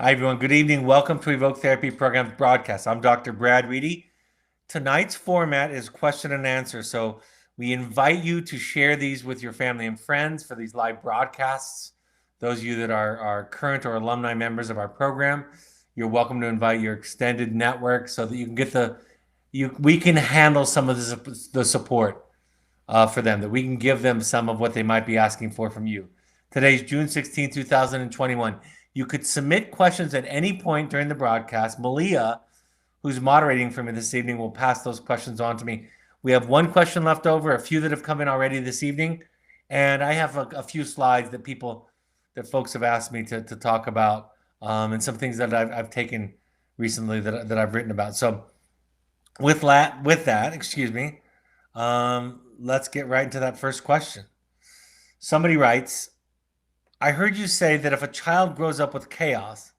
Hi, everyone. Good evening. Welcome to Evoke Therapy Program broadcast. I'm Dr. Brad Reedy. Tonight's format is question and answer. So we invite you to share these with your family and friends for these live broadcasts. Those of you that are current or alumni members of our program, you're welcome to invite your extended network so that you can get we can handle some of the support for them, that we can give them some of what they might be asking for from you. Today's June 16, 2021. You could submit questions at any point during the broadcast. Malia, who's moderating for me this evening, will pass those questions on to me. We have one question left over, a few that have come in already this evening, and I have a few slides that folks have asked me to talk about, and some things that I've taken recently that I've written about. So with that, excuse me, let's get right into that first question. Somebody writes, I heard you say that if a child grows up with chaos,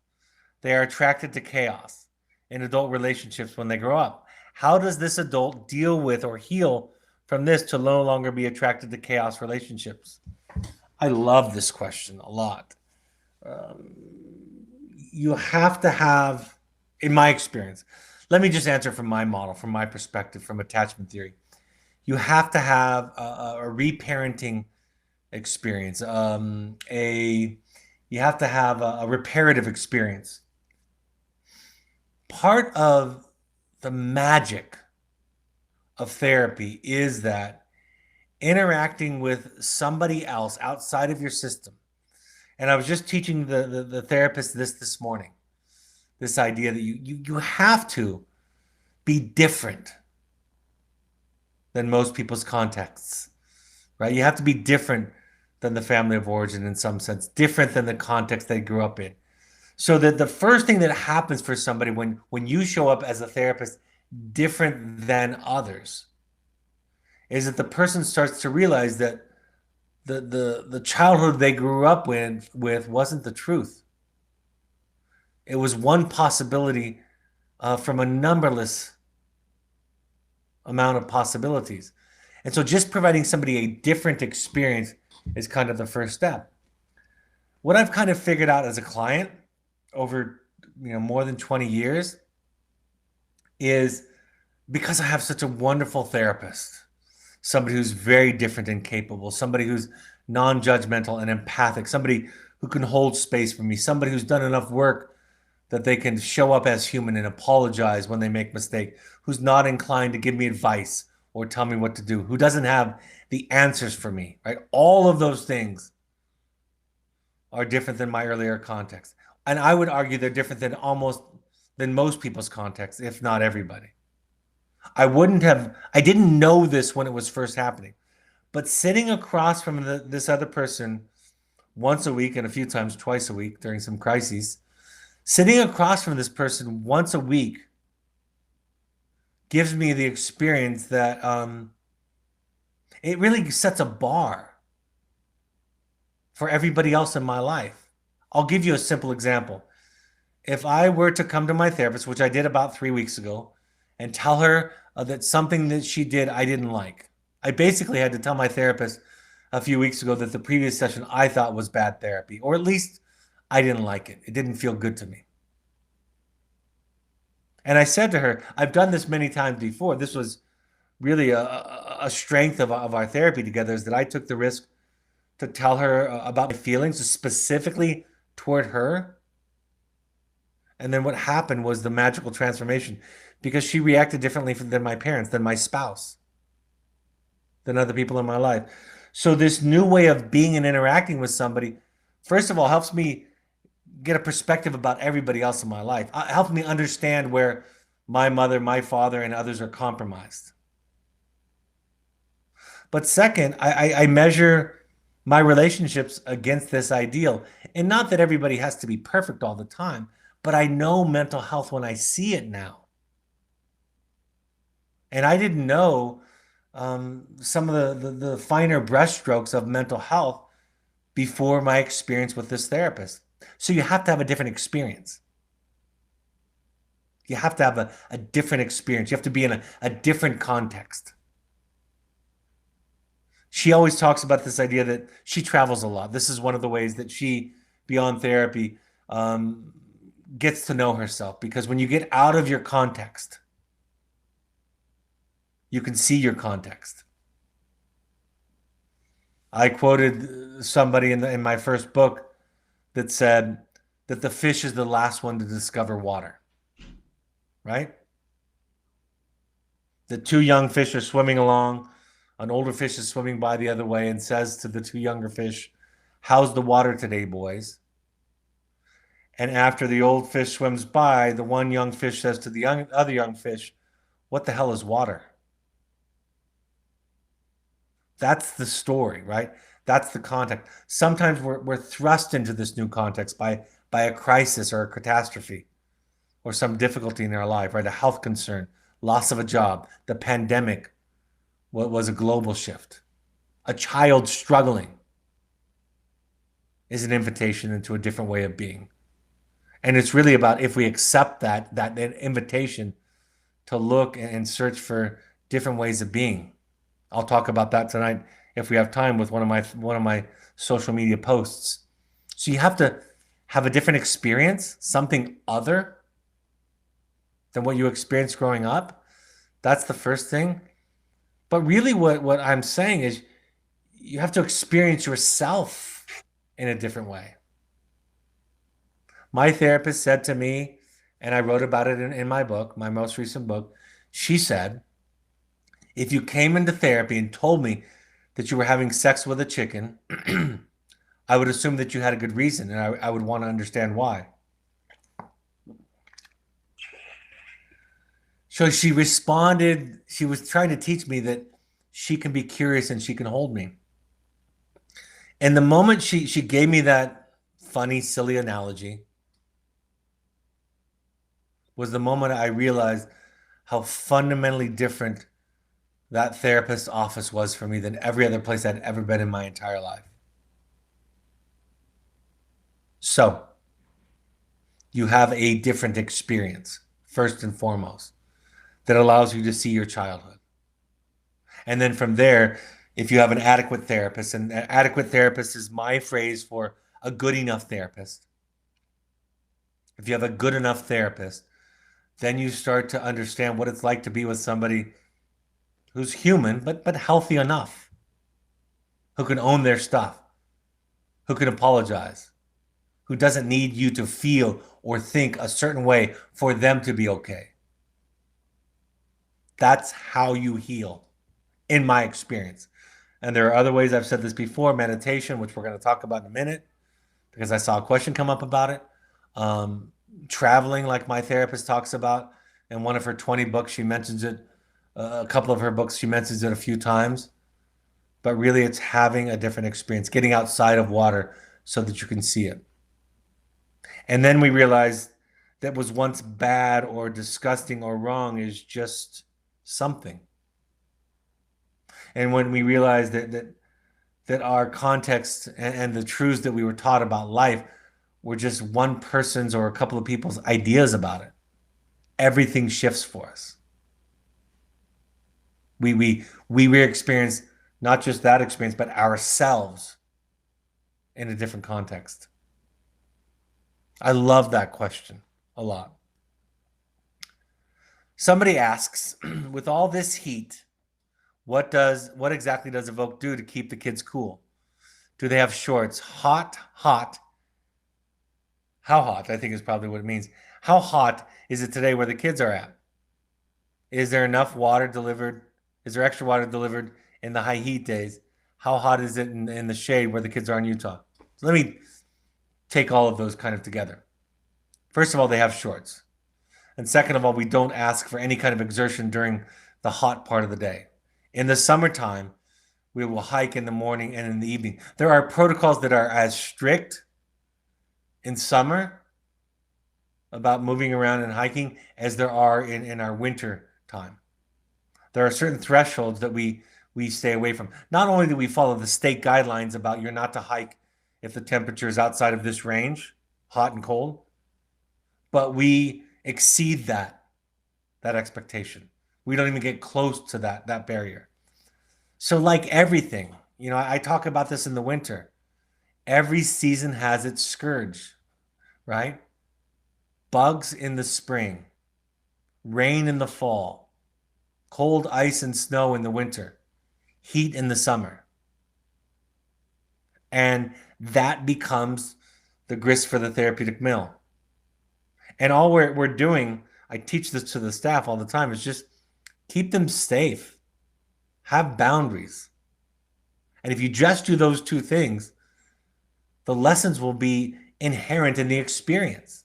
they are attracted to chaos in adult relationships when they grow up. How does this adult deal with or heal from this to no longer be attracted to chaos relationships? I love this question a lot. You have to have, in my experience, let me just answer from my model, from my perspective, from attachment theory. You have to have a reparenting experience, you have to have a reparative experience. Part of the magic of therapy is that interacting with somebody else outside of your system. And I was just teaching the therapist this morning, this idea that you have to be different than most people's contexts, right? You have to be different than the family of origin in some sense, different than the context they grew up in. So that the first thing that happens for somebody when you show up as a therapist different than others is that the person starts to realize that the childhood they grew up with wasn't the truth. It was one possibility from a numberless amount of possibilities. And so just providing somebody a different experience is kind of the first step. What I've kind of figured out as a client over more than 20 years is, because I have such a wonderful therapist, somebody who's very different and capable, somebody who's non-judgmental and empathic, somebody who can hold space for me, somebody who's done enough work that they can show up as human and apologize when they make mistakes, who's not inclined to give me advice or tell me what to do, who doesn't have the answers for me, right? All of those things are different than my earlier context. And I would argue they're different than most people's context, if not everybody. I didn't know this when it was first happening, but sitting across from this other person once a week and a few times twice a week during some crises, sitting across from this person once a week gives me the experience that it really sets a bar for everybody else in my life. I'll give you a simple example. If I were to come to my therapist, which I did about 3 weeks ago, and tell her that something that she did I didn't like, I basically had to tell my therapist a few weeks ago that the previous session I thought was bad therapy, or at least I didn't like it. It didn't feel good to me. And I said to her, I've done this many times before. This was really a strength of our therapy together, is that I took the risk to tell her about my feelings specifically toward her. And then what happened was the magical transformation, because she reacted differently than my parents, than my spouse, than other people in my life. So this new way of being and interacting with somebody, first of all, helps me get a perspective about everybody else in my life. It helps me understand where my mother, my father, and others are compromised. But second, I measure my relationships against this ideal. And not that everybody has to be perfect all the time, but I know mental health when I see it now. And I didn't know some of the finer brushstrokes of mental health before my experience with this therapist. So you have to have a different experience. You have to have a different experience. You have to be in a different context. She always talks about this idea that she travels a lot. This is one of the ways that she, beyond therapy, gets to know herself, because when you get out of your context, you can see your context. I quoted somebody in my first book that said that the fish is the last one to discover water, right? The two young fish are swimming along. An older fish is swimming by the other way and says to the two younger fish, "How's the water today, boys?" And after the old fish swims by, the one young fish says to the other young fish, "What the hell is water?" That's the story, right? That's the context. Sometimes we're thrust into this new context by a crisis or a catastrophe or some difficulty in our life, right? A health concern, loss of a job, the pandemic, what was a global shift. A child struggling is an invitation into a different way of being. And it's really about, if we accept that invitation to look and search for different ways of being. I'll talk about that tonight if we have time with one of my social media posts. So you have to have a different experience, something other than what you experienced growing up. That's the first thing. But really what I'm saying is you have to experience yourself in a different way. My therapist said to me, and I wrote about it in my book, my most recent book, she said, if you came into therapy and told me that you were having sex with a chicken, I would assume that you had a good reason, and I would want to understand why. So she responded, she was trying to teach me that she can be curious and she can hold me. And the moment she gave me that funny, silly analogy was the moment I realized how fundamentally different that therapist's office was for me than every other place I'd ever been in my entire life. So you have a different experience, first and foremost, that allows you to see your childhood. And then from there, if you have an adequate therapist, and an adequate therapist is my phrase for a good enough therapist. If you have a good enough therapist, then you start to understand what it's like to be with somebody who's human, but healthy enough, who can own their stuff, who can apologize, who doesn't need you to feel or think a certain way for them to be okay. That's how you heal, in my experience. And there are other ways. I've said this before, meditation, which we're going to talk about in a minute, because I saw a question come up about it. Traveling, like my therapist talks about. In one of her 20 books, she mentions it. A couple of her books, she mentions it a few times. But really, it's having a different experience, getting outside of water so that you can see it. And then we realize that was once bad or disgusting or wrong is just something. And when we realize that our context and the truths that we were taught about life were just one person's or a couple of people's ideas about it, everything shifts for us. We re-experience not just that experience, but ourselves in a different context. I love that question a lot. Somebody asks, with all this heat, what exactly does Evoke do to keep the kids cool? Do they have shorts? Hot. How hot, I think is probably what it means. How hot is it today where the kids are at? Is there enough water delivered? Is there extra water delivered in the high heat days? How hot is it in the shade where the kids are in Utah? So let me take all of those kind of together. First of all, they have shorts. And second of all, we don't ask for any kind of exertion during the hot part of the day. In the summertime, we will hike in the morning and in the evening. There are protocols that are as strict in summer about moving around and hiking as there are in our winter time. There are certain thresholds that we stay away from. Not only do we follow the state guidelines about you're not to hike if the temperature is outside of this range, hot and cold, but we exceed that expectation. We don't even get close to that barrier. So like everything, I talk about this in the winter. Every season has its scourge, right? bugs in the spring, rain in the fall, cold ice and snow in the winter, heat in the summer. And that becomes the grist for the therapeutic mill. And all we're doing, I teach this to the staff all the time, is just keep them safe, have boundaries. And if you just do those two things, the lessons will be inherent in the experience.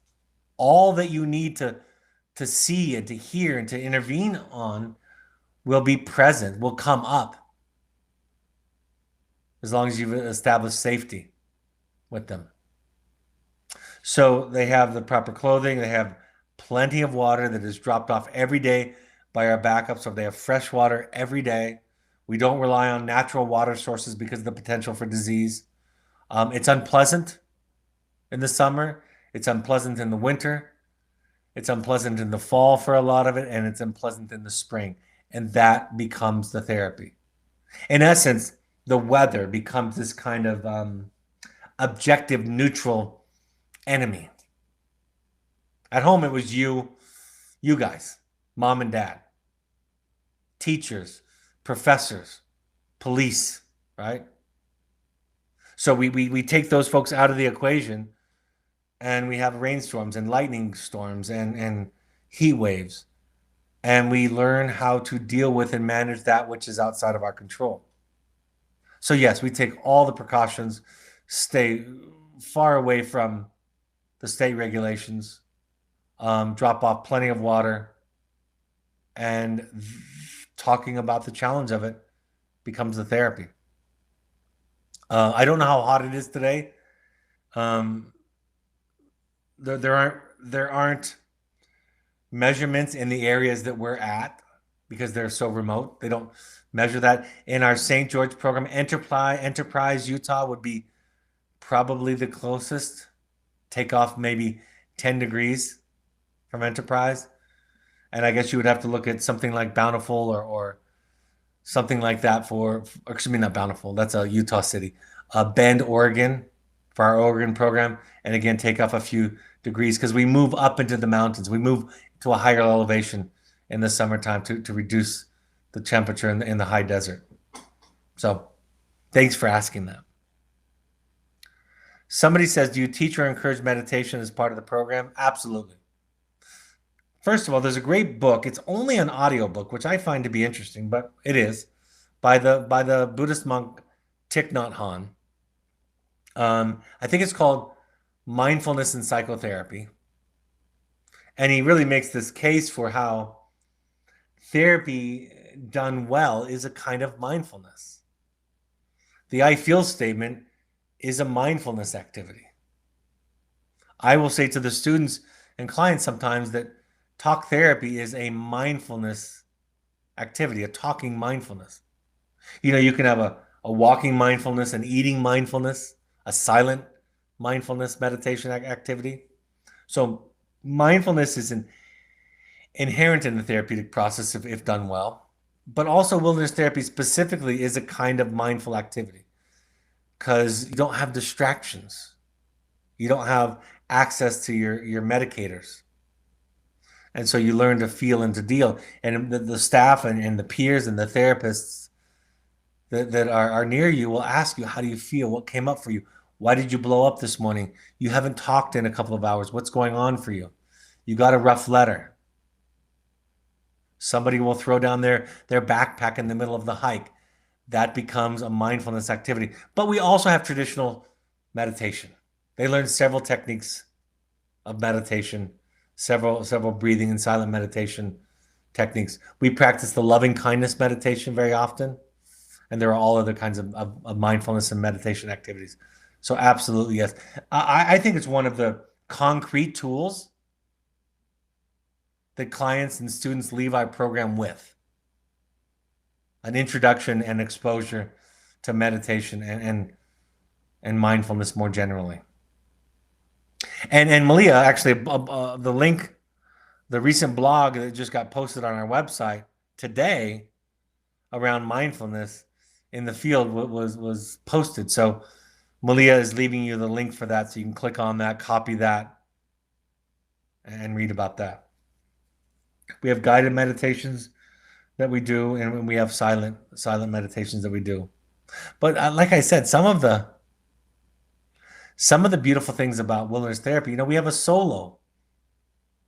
All that you need to see and to hear and to intervene on will be present, will come up, as long as you've established safety with them. So they have the proper clothing, they have plenty of water that is dropped off every day by our backup. So they have fresh water every day. We don't rely on natural water sources because of the potential for disease. It's unpleasant in the summer. It's unpleasant in the winter. It's unpleasant in the fall for a lot of it, and it's unpleasant in the spring. And that becomes the therapy. In essence, the weather becomes this kind of objective, neutral enemy. At home, it was you guys, mom and dad, teachers, professors, police, right? So we take those folks out of the equation, and we have rainstorms and lightning storms and heat waves. And we learn how to deal with and manage that which is outside of our control. So yes, we take all the precautions, stay far away from the state regulations, drop off plenty of water, and talking about the challenge of it becomes the therapy. I don't know how hot it is today. There aren't measurements in the areas that we're at because they're so remote. They don't measure that. In our St. George program, Enterprise, Utah would be probably the closest. Take off maybe 10 degrees from Enterprise. And I guess you would have to look at something like Bountiful or something like that excuse me, not Bountiful. That's a Utah city. Bend, Oregon for our Oregon program. And again, take off a few degrees because we move up into the mountains. We move to a higher elevation in the summertime to reduce the temperature in the high desert. So thanks for asking that. Somebody says, do you teach or encourage meditation as part of the program? Absolutely. First of all, there's a great book. It's only an audio book, which I find to be interesting, but it is by the Buddhist monk Thich Nhat Hanh. I think it's called Mindfulness and Psychotherapy. And he really makes this case for how therapy done well is a kind of mindfulness. The I feel statement is a mindfulness activity. I will say to the students and clients sometimes that talk therapy is a mindfulness activity, a talking mindfulness. You can have a walking mindfulness, an eating mindfulness, a silent mindfulness meditation activity. So mindfulness is inherent in the therapeutic process if done well, but also wilderness therapy specifically is a kind of mindful activity because you don't have distractions. You don't have access to your medicators. And so you learn to feel and to deal. And the staff and the peers and the therapists that are near you will ask you, how do you feel? What came up for you? Why did you blow up this morning? You haven't talked in a couple of hours. What's going on for you? You got a rough letter. Somebody will throw down their backpack in the middle of the hike. That becomes a mindfulness activity. But we also have traditional meditation. They learn several techniques of meditation, several breathing and silent meditation techniques. We practice the loving kindness meditation very often. And there are all other kinds of mindfulness and meditation activities. So absolutely, yes. I think it's one of the concrete tools that clients and students leave our program with. An introduction and exposure to meditation and mindfulness more generally. And Malia, actually, the link, the recent blog that just got posted on our website today around mindfulness in the field was posted. So Malia is leaving you the link for that, so you can click on that, copy that, and read about that. We have guided meditations that we do, and we have silent meditations that we do. But like I said, some of the beautiful things about wilderness therapy, we have a solo.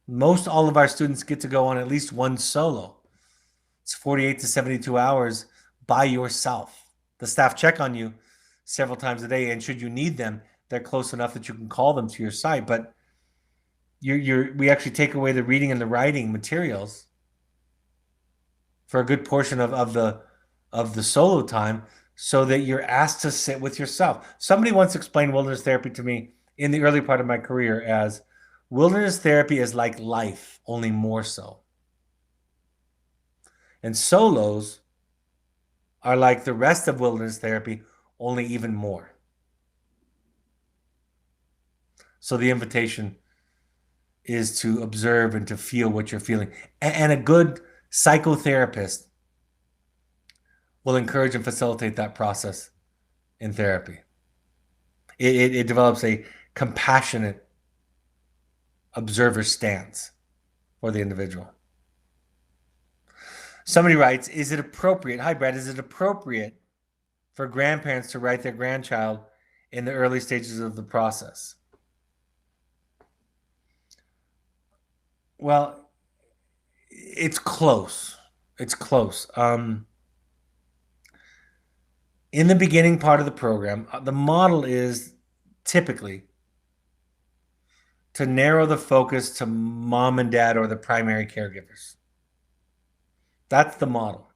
Most all of our students get to go on at least one solo. It's 48 to 72 hours by yourself. The staff check on you several times a day, and should you need them, they're close enough that you can call them to your site. But we actually take away the reading and the writing materials for a good portion of the solo time, so that you're asked to sit with yourself. Somebody once explained wilderness therapy to me in the early part of my career as wilderness therapy is like life, only more so. And solos are like the rest of wilderness therapy, only even more. So the invitation is to observe and to feel what you're feeling. And a good psychotherapist will encourage and facilitate that process in therapy. It develops a compassionate observer stance for the individual. Somebody writes, is it appropriate? Hi, Brad. Is it appropriate for grandparents to write their grandchild in the early stages of the process? Well, it's close. It's close. In the beginning part of the program, the model is typically to narrow the focus to mom and dad or the primary caregivers. That's the model.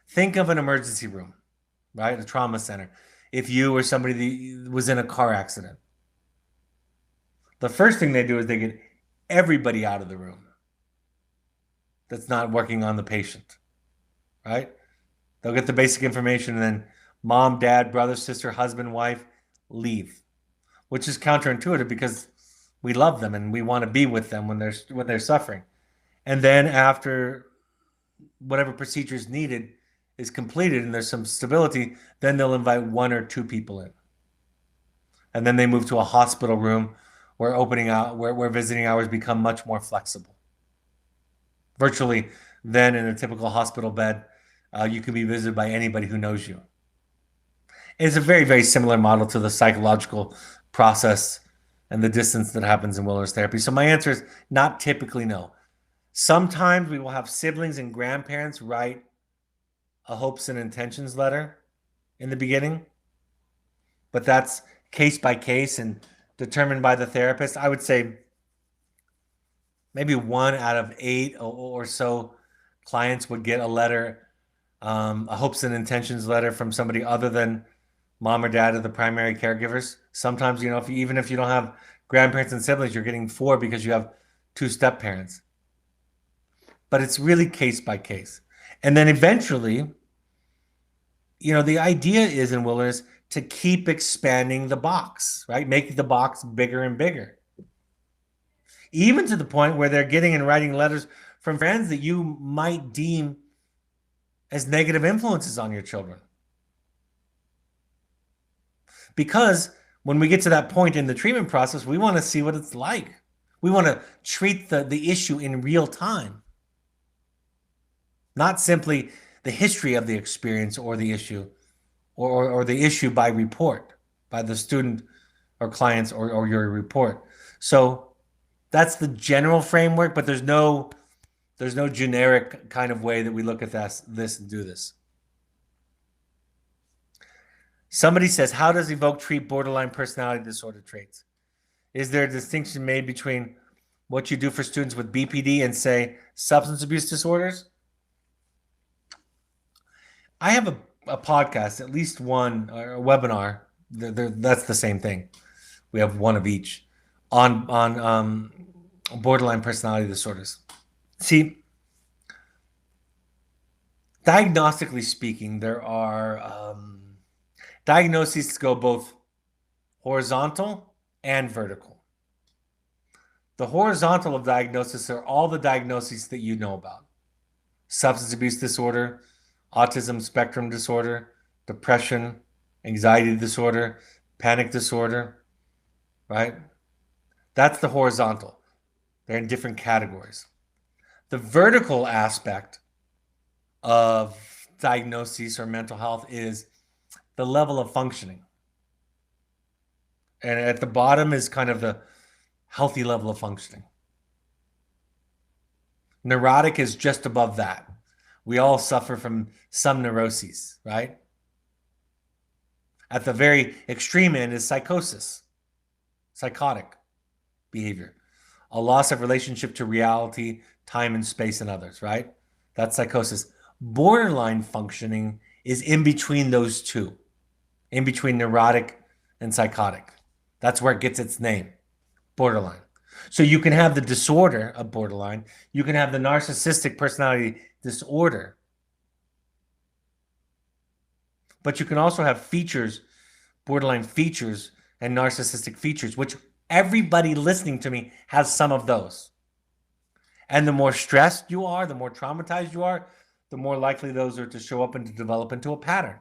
Think of an emergency room, right? A trauma center. If you or somebody was in a car accident, the first thing they do is they get everybody out of the room that's not working on the patient, right? They'll get the basic information, and then mom, dad, brother, sister, husband, wife leave, which is counterintuitive because we love them and we want to be with them when they're suffering. And then after whatever procedure is needed is completed and there's some stability, then they'll invite one or two people in. And then they move to a hospital room where where visiting hours become much more flexible. Virtually, then in a typical hospital bed, you can be visited by anybody who knows you. It's a very, very similar model to the psychological process and the distance that happens in wilderness therapy. So my answer is not typically no. Sometimes we will have siblings and grandparents write a hopes and intentions letter in the beginning, but that's case by case and determined by the therapist. I would say maybe 1 out of 8 or so clients would get a letter, a hopes and intentions letter from somebody other than mom or dad are the primary caregivers. Sometimes, even if you don't have grandparents and siblings, you're getting 4 because you have 2 step parents. But it's really case by case. And then eventually, the idea is in wilderness to keep expanding the box, right? Make the box bigger and bigger. Even to the point where they're getting and writing letters from friends that you might deem as negative influences on your children. Because when we get to that point in the treatment process, we want to see what it's like. We want to treat the issue in real time. Not simply the history of the experience or the issue, or the issue by report, by the student or clients or your report. So that's the general framework, but there's no generic kind of way that we look at this and do this. Somebody says, how does Evoke treat borderline personality disorder traits? Is there a distinction made between what you do for students with BPD and, say, substance abuse disorders? I have a podcast, at least one, or a webinar. That's the same thing. We have one of each on borderline personality disorders. See, diagnostically speaking, there are diagnoses go both horizontal and vertical. The horizontal of diagnosis are all the diagnoses that you know about: substance abuse disorder, autism spectrum disorder, depression, anxiety disorder, panic disorder, right? That's the horizontal. They're in different categories. The vertical aspect of diagnosis or mental health is the level of functioning. And at the bottom is kind of the healthy level of functioning. Neurotic is just above that. We all suffer from some neuroses, right? At the very extreme end is psychosis, psychotic behavior, a loss of relationship to reality, time and space, and others, right? That's psychosis. Borderline functioning is in between those two, in between neurotic and psychotic. That's where it gets its name, borderline. So you can have the disorder of borderline, you can have the narcissistic personality disorder, but you can also have features, borderline features and narcissistic features, which everybody listening to me has some of those. And the more stressed you are, the more traumatized you are, the more likely those are to show up and to develop into a pattern.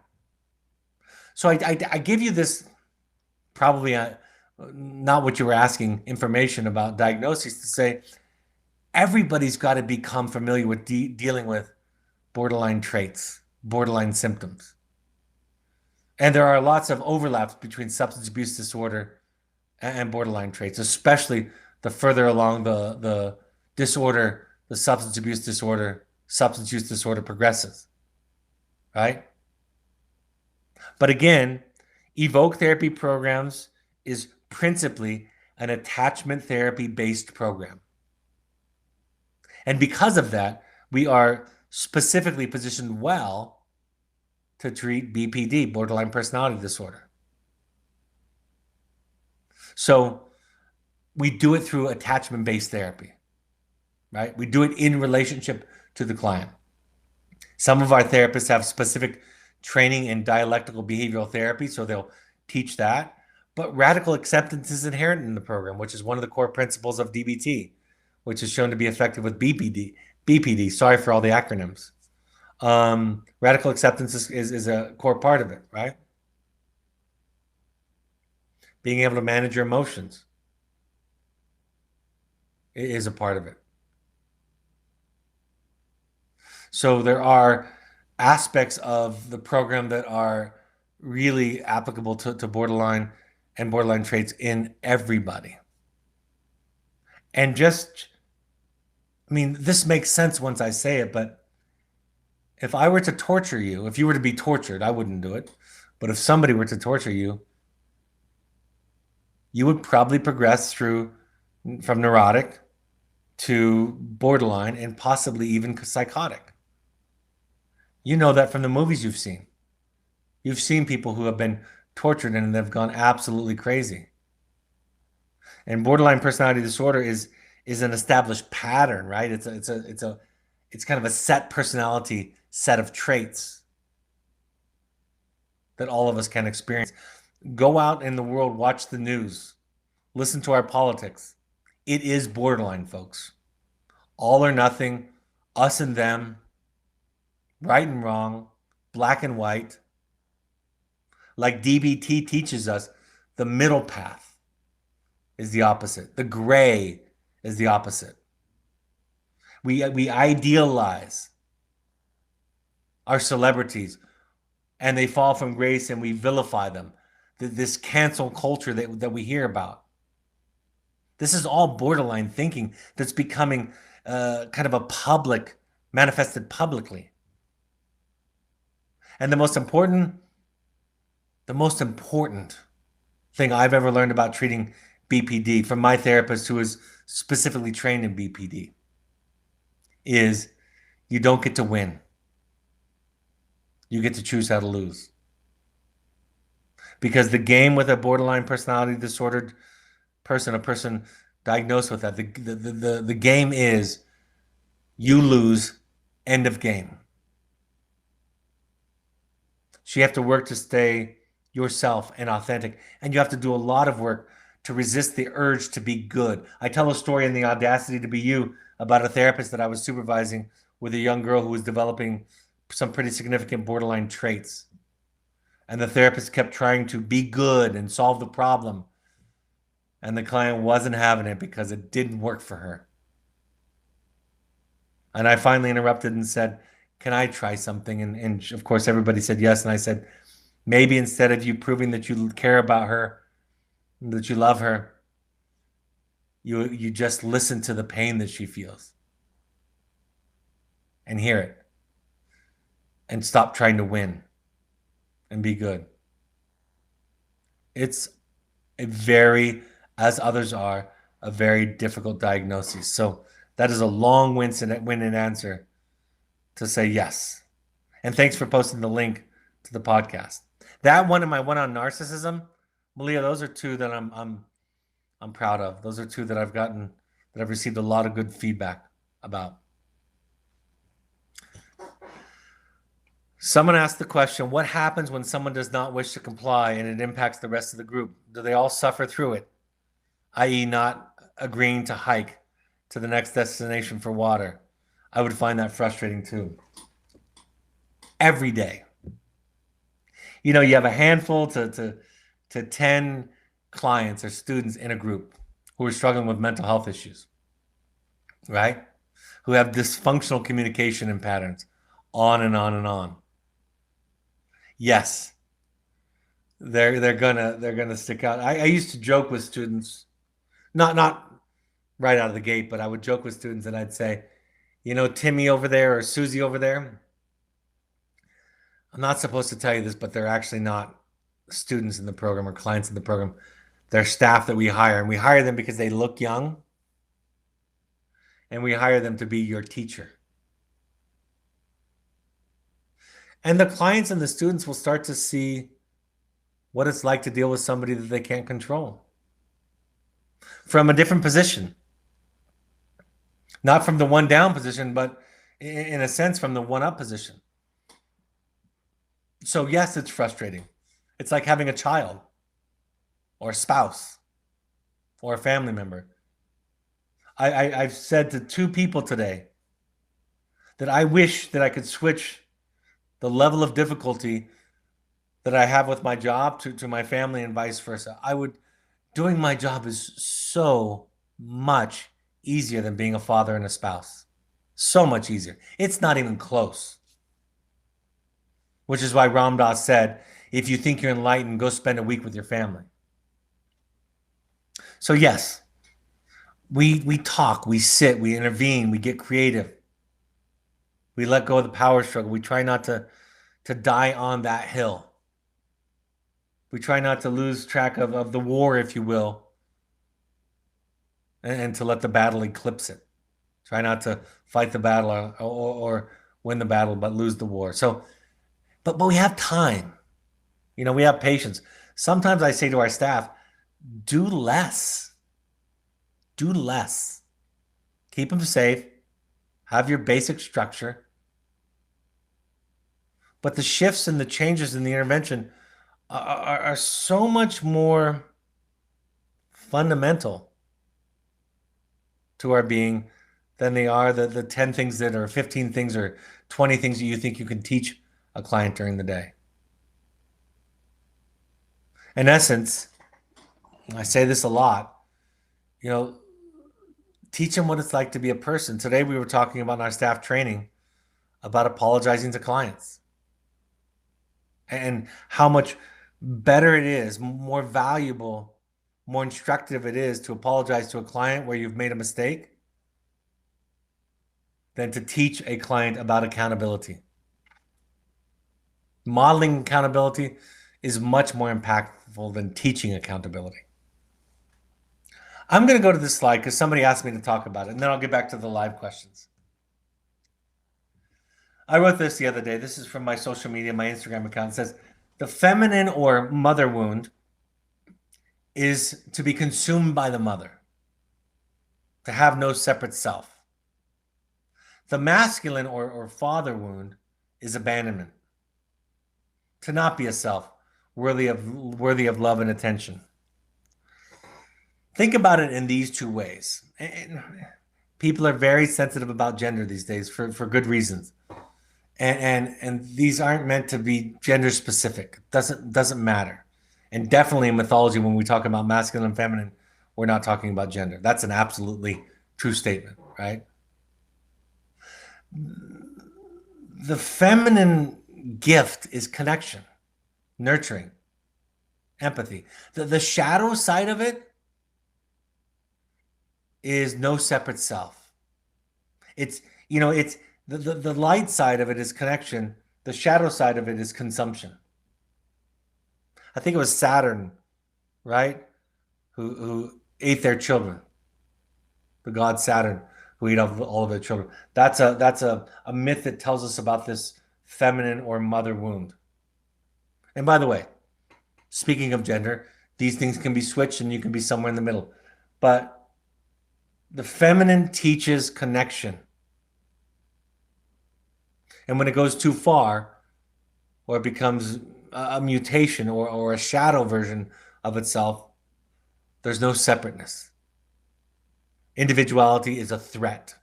So I give you this probably not what you were asking, information about diagnosis, to say everybody's got to become familiar with dealing with borderline traits, borderline symptoms. And there are lots of overlaps between substance abuse disorder and borderline traits, especially the further along the disorder, the substance use disorder progresses, right? But again, Evoke therapy programs is principally an attachment therapy based program. And because of that, we are specifically positioned well to treat BPD, borderline personality disorder. So we do it through attachment based therapy, right? We do it in relationship to the client. Some of our therapists have specific training in dialectical behavioral therapy, so they'll teach that. But radical acceptance is inherent in the program, which is one of the core principles of DBT, which is shown to be effective with BPD. Sorry for all the acronyms. Radical acceptance is a core part of it, right? Being able to manage your emotions is a part of it. So there are aspects of the program that are really applicable to borderline and borderline traits in everybody. And this makes sense once I say it, but if I were to torture you, if you were to be tortured, I wouldn't do it. But if somebody were to torture you, you would probably progress from neurotic to borderline and possibly even psychotic. You know that from the movies you've seen. You've seen people who have been tortured and they've gone absolutely crazy. And borderline personality disorder is an established pattern, right? It's kind of a set personality set of traits that all of us can experience. Go out in the world, watch the news, listen to our politics. It is borderline, folks. All or nothing, us and them, right and wrong, black and white. Like DBT teaches us, the middle path is the opposite. The gray is the opposite. We idealize our celebrities and they fall from grace and we vilify them. This cancel culture that we hear about. This is all borderline thinking that's becoming kind of a public, manifested publicly. And the most important thing I've ever learned about treating BPD from my therapist who is specifically trained in BPD is you don't get to win. You get to choose how to lose. Because the game with a borderline personality disordered person, a person diagnosed with that, the game is you lose, end of game. So you have to work to stay yourself and authentic. And you have to do a lot of work to resist the urge to be good. I tell a story in The Audacity to Be You about a therapist that I was supervising with a young girl who was developing some pretty significant borderline traits. And the therapist kept trying to be good and solve the problem. And the client wasn't having it because it didn't work for her. And I finally interrupted and said, can I try something? And of course, everybody said yes. And I said, maybe instead of you proving that you care about her, that you love her, you just listen to the pain that she feels and hear it and stop trying to win and be good. It's a very, as others are, a very difficult diagnosis. So that is a long-winded answer to say yes. And thanks for posting the link to the podcast. That one and my one on narcissism, Malia, those are two that I'm proud of. Those are two that I've received a lot of good feedback about. Someone asked the question, what happens when someone does not wish to comply and it impacts the rest of the group? Do they all suffer through it? I.e. not agreeing to hike to the next destination for water. I would find that frustrating too. Every day. You know, you have a handful to 10 clients or students in a group who are struggling with mental health issues, right? Who have dysfunctional communication and patterns, on and on and on. Yes, they're gonna stick out. I used to joke with students, not right out of the gate, but I would joke with students and I'd say, you know, Timmy over there or Susie over there, I'm not supposed to tell you this, but they're actually not students in the program or clients in the program. They're staff that we hire, and we hire them because they look young, and we hire them to be your teacher. And the clients and the students will start to see what it's like to deal with somebody that they can't control from a different position. Not from the one down position, but in a sense from the one up position. So yes, it's frustrating. It's like having a child or a spouse or a family member. I've said to two people today that I wish that I could switch the level of difficulty that I have with my job to my family and vice versa. Doing my job is so much easier than being a father and a spouse. So much easier. It's not even close. Which is why Ram Dass said, if you think you're enlightened, go spend a week with your family. So yes, we talk, we sit, we intervene, we get creative. We let go of the power struggle. We try not to die on that hill. We try not to lose track of the war, if you will, and to let the battle eclipse it. Try not to fight the battle or win the battle, but lose the war. So, but we have time. You know, we have patience. Sometimes I say to our staff, do less. Do less. Keep them safe. Have your basic structure. But the shifts and the changes in the intervention are so much more fundamental to our being than they are the 10 things that are 15 things or 20 things that you think you can teach a client during the day. In essence, I say this a lot, you know, teach them what it's like to be a person. Today we were talking about in our staff training about apologizing to clients and how much better it is, more valuable, more instructive it is to apologize to a client where you've made a mistake than to teach a client about accountability. Modeling accountability is much more impactful than teaching accountability. I'm going to go to this slide because somebody asked me to talk about it, and then I'll get back to the live questions. I wrote this the other day. This is from my social media, my Instagram account. It says, the feminine or mother wound is to be consumed by the mother, to have no separate self. The masculine or father wound is abandonment, to not be a self worthy of love and attention. Think about it in these two ways. And people are very sensitive about gender these days for good reasons. And these aren't meant to be gender specific. Doesn't matter. And definitely in mythology, when we talk about masculine and feminine, we're not talking about gender. That's an absolutely true statement, right? The feminine gift is connection, nurturing, empathy. The shadow side of it is no separate self. It's, it's the light side of it is connection. The shadow side of it is consumption. I think it was Saturn, right? Who ate their children. The god Saturn, who ate all of their children. That's a myth that tells us about this feminine or mother wound. And by the way, speaking of gender, these things can be switched and you can be somewhere in the middle. But the feminine teaches connection. And when it goes too far, or it becomes a mutation or a shadow version of itself, there's no separateness. Individuality is a threat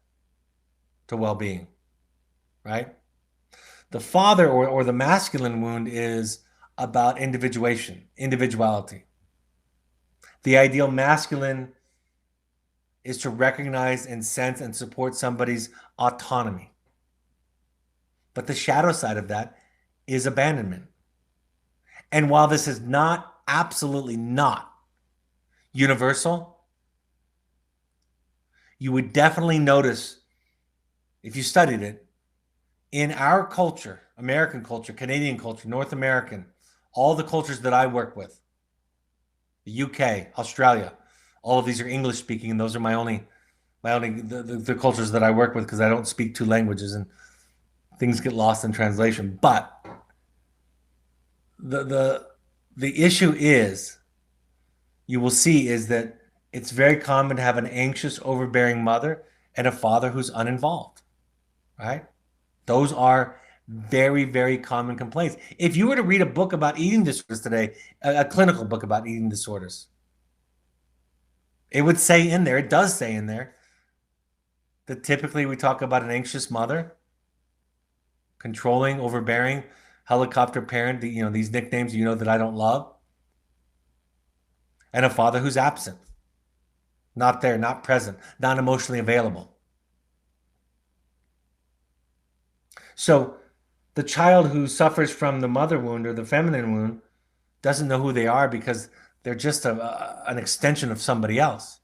to well-being, right? The father or the masculine wound is about individuality. The ideal masculine is to recognize and sense and support somebody's autonomy. But the shadow side of that is abandonment. And while this is not, absolutely not universal, you would definitely notice, if you studied it, in our culture, American culture, Canadian culture, North American, all the cultures that I work with, the UK, Australia, all of these are English speaking, and those are the cultures that I work with, because I don't speak two languages and things get lost in translation. But the issue is, you will see, is that it's very common to have an anxious, overbearing mother and a father who's uninvolved, right? Those are very, very common complaints. If you were to read a book about eating disorders today, a clinical book about eating disorders, it would say in there, it does say in there, that typically we talk about an anxious mother, controlling, overbearing, helicopter parent, these nicknames that I don't love, and a father who's absent, not there, not present, not emotionally available. So the child who suffers from the mother wound or the feminine wound doesn't know who they are, because they're just an extension of somebody else.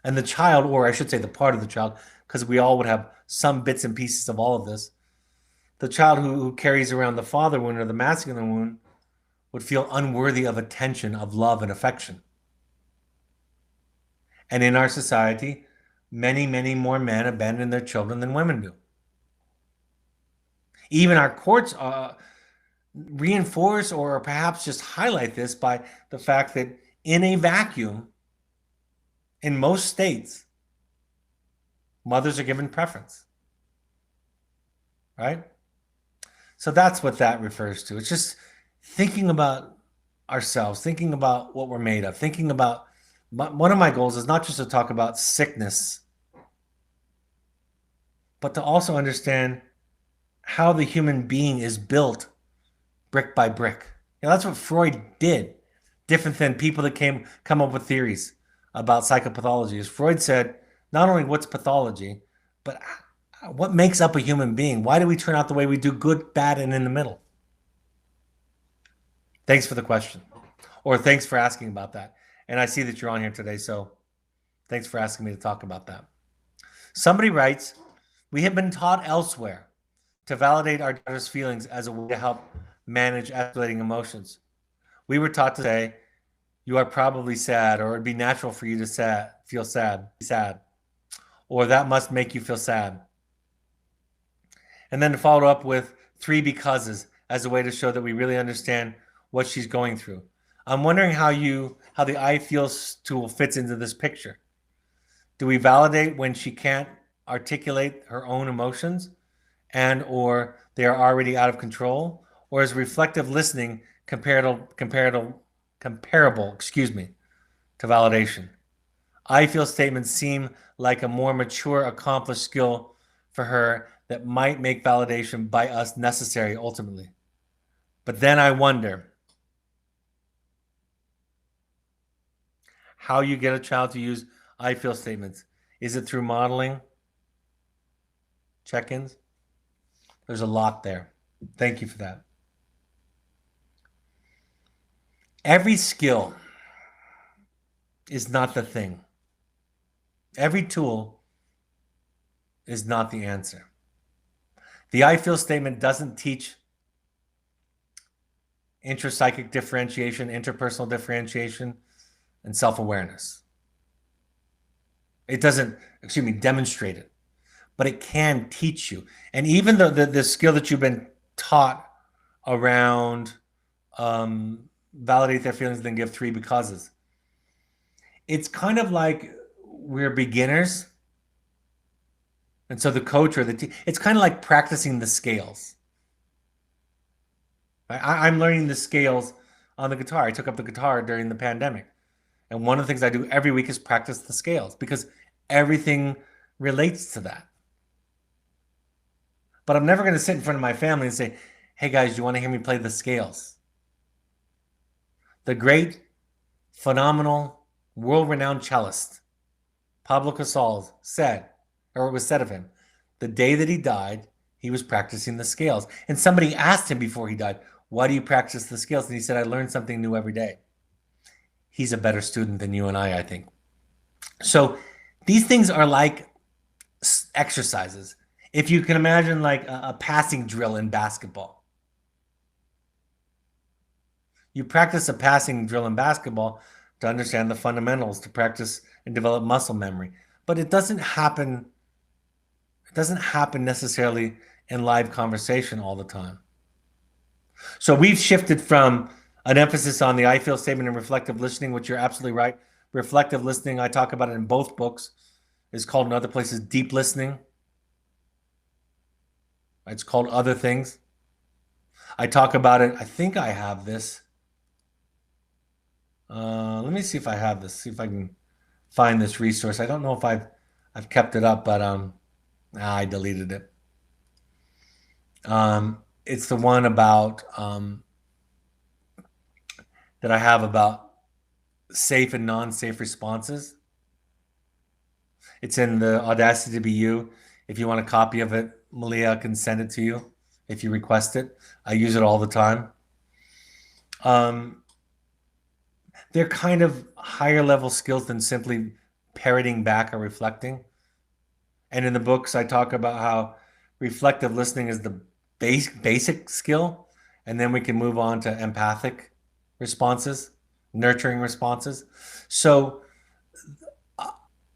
And the child, or I should say the part of the child, because we all would have some bits and pieces of all of this, the child who carries around the father wound or the masculine wound would feel unworthy of attention, of love and affection. And in our society, many, many more men abandon their children than women do. Even our courts reinforce or perhaps just highlight this by the fact that in a vacuum, in most states, mothers are given preference, right? So that's what that refers to. It's just thinking about ourselves, thinking about what we're made of, thinking about, one of my goals is not just to talk about sickness, but to also understand how the human being is built brick by brick. That's what Freud did, different than people that come up with theories about psychopathology. Is Freud said, not only what's pathology, but what makes up a human being? Why do we turn out the way we do, good, bad, and in the middle? Thanks for the question, or thanks for asking about that. And I see that you're on here today, so thanks for asking me to talk about that. Somebody writes, we have been taught elsewhere to validate our daughter's feelings as a way to help manage escalating emotions. We were taught to say, you are probably sad, or it'd be natural for you to feel sad, or that must make you feel sad. And then to follow up with 3 becauses as a way to show that we really understand what she's going through. I'm wondering how the I feel tool fits into this picture. Do we validate when she can't articulate her own emotions or they are already out of control? Or is reflective listening comparable, to validation? I feel statements seem like a more mature, accomplished skill for her that might make validation by us necessary ultimately. But then I wonder how you get a child to use I feel statements. Is it through modeling? check-ins. There's a lot there. Thank you for that. Every skill is not the thing. Every tool is not the answer. The I feel statement doesn't teach intrapsychic differentiation, interpersonal differentiation, and self-awareness. It doesn't, demonstrate it, but it can teach you. And even the skill that you've been taught around validate their feelings, then give 3 becauses. It's kind of like we're beginners. And so the coach or it's kind of like practicing the scales. I'm learning the scales on the guitar. I took up the guitar during the pandemic. And one of the things I do every week is practice the scales because everything relates to that. But I'm never going to sit in front of my family and say, hey guys, do you want to hear me play the scales? The great, phenomenal, world-renowned cellist, Pablo Casals said, or it was said of him, the day that he died, he was practicing the scales. And somebody asked him before he died, why do you practice the scales? And he said, I learn something new every day. He's a better student than you and I think. So these things are like exercises. If you can imagine like a passing drill in basketball. You practice a passing drill in basketball to understand the fundamentals, to practice and develop muscle memory. But it doesn't happen necessarily in live conversation all the time. So we've shifted from an emphasis on the I feel statement and reflective listening, which you're absolutely right. Reflective listening, I talk about it in both books, is called in other places deep listening. It's called other things. I talk about it. I think I have this. Let me see if I have this. See if I can find this resource. I don't know if I've kept it up, but I deleted it. It's the one about that I have about safe and non-safe responses. It's in the Audacity to Be You. If you want a copy of it, Malia can send it to you if you request it. I use it all the time. They're kind of higher level skills than simply parroting back or reflecting. And in the books, I talk about how reflective listening is the basic skill, and then we can move on to empathic responses, nurturing responses. So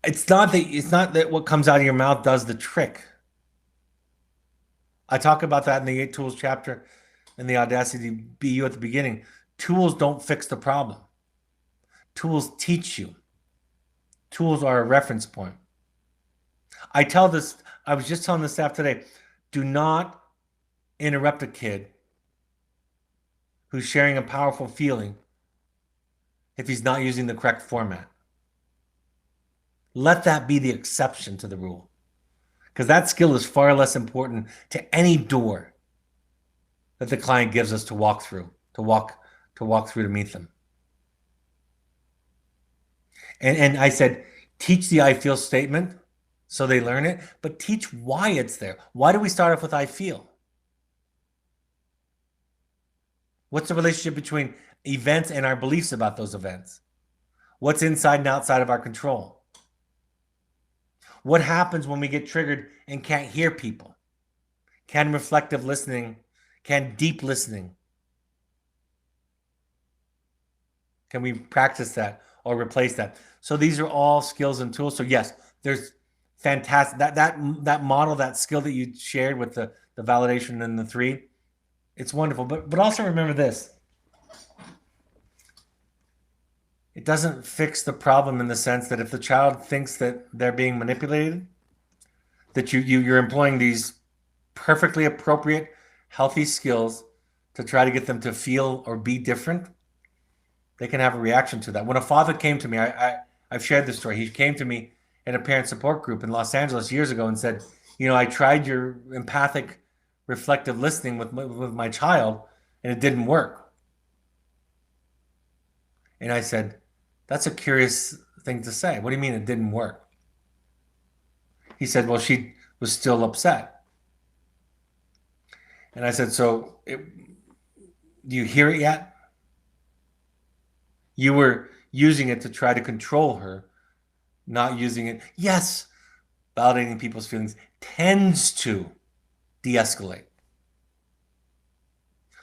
it's not that what comes out of your mouth does the trick. I talk about that in the 8 Tools chapter in the Audacity to Be You at the beginning. Tools don't fix the problem. Tools teach you. Tools are a reference point. I was just telling the staff today, do not interrupt a kid who's sharing a powerful feeling if he's not using the correct format. Let that be the exception to the rule, because that skill is far less important to any door that the client gives us to walk through, to meet them. And I said, teach the I feel statement so they learn it, but teach why it's there. Why do we start off with I feel? What's the relationship between events and our beliefs about those events? What's inside and outside of our control? What happens when we get triggered and can't hear people? Can reflective listening, can deep listening, can we practice that or replace that? So these are all skills and tools. So yes, there's fantastic, that model, that skill that you shared with the validation and the 3, it's wonderful. But also remember this. It doesn't fix the problem in the sense that if the child thinks that they're being manipulated, that you're employing these perfectly appropriate, healthy skills to try to get them to feel or be different, they can have a reaction to that. When a father came to me, I've shared this story. He came to me in a parent support group in Los Angeles years ago and said, I tried your empathic, reflective listening with my child, and it didn't work. And I said, that's a curious thing to say. What do you mean it didn't work? He said, well, she was still upset. And I said, so do you hear it yet? You were using it to try to control her, not using it. Yes, validating people's feelings tends to de-escalate.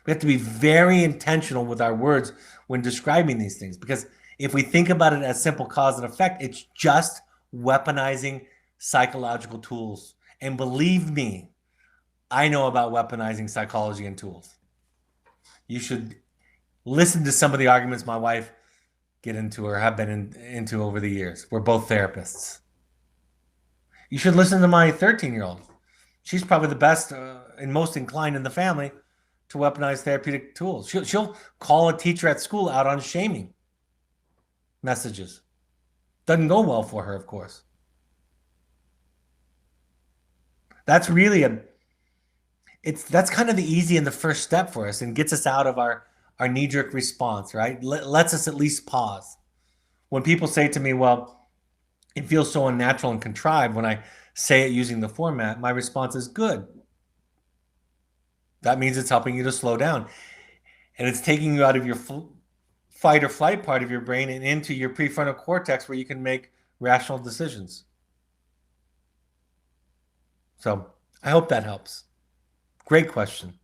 We have to be very intentional with our words when describing these things, because if we think about it as simple cause and effect, it's just weaponizing psychological tools. And believe me, I know about weaponizing psychology and tools. You should listen to some of the arguments my wife get into or have been into over the years. We're both therapists. You should listen to my 13-year-old. She's probably the best and most inclined in the family to weaponize therapeutic tools. She'll call a teacher at school out on shaming messages. Doesn't go well for her, of course. That's really that's kind of the easy and the first step for us and gets us out of our knee-jerk response, right? Lets us at least pause. When people say to me, well, it feels so unnatural and contrived when I say it using the format, my response is good. That means it's helping you to slow down. And it's taking you out of your fight or flight part of your brain and into your prefrontal cortex where you can make rational decisions. So I hope that helps. Great question.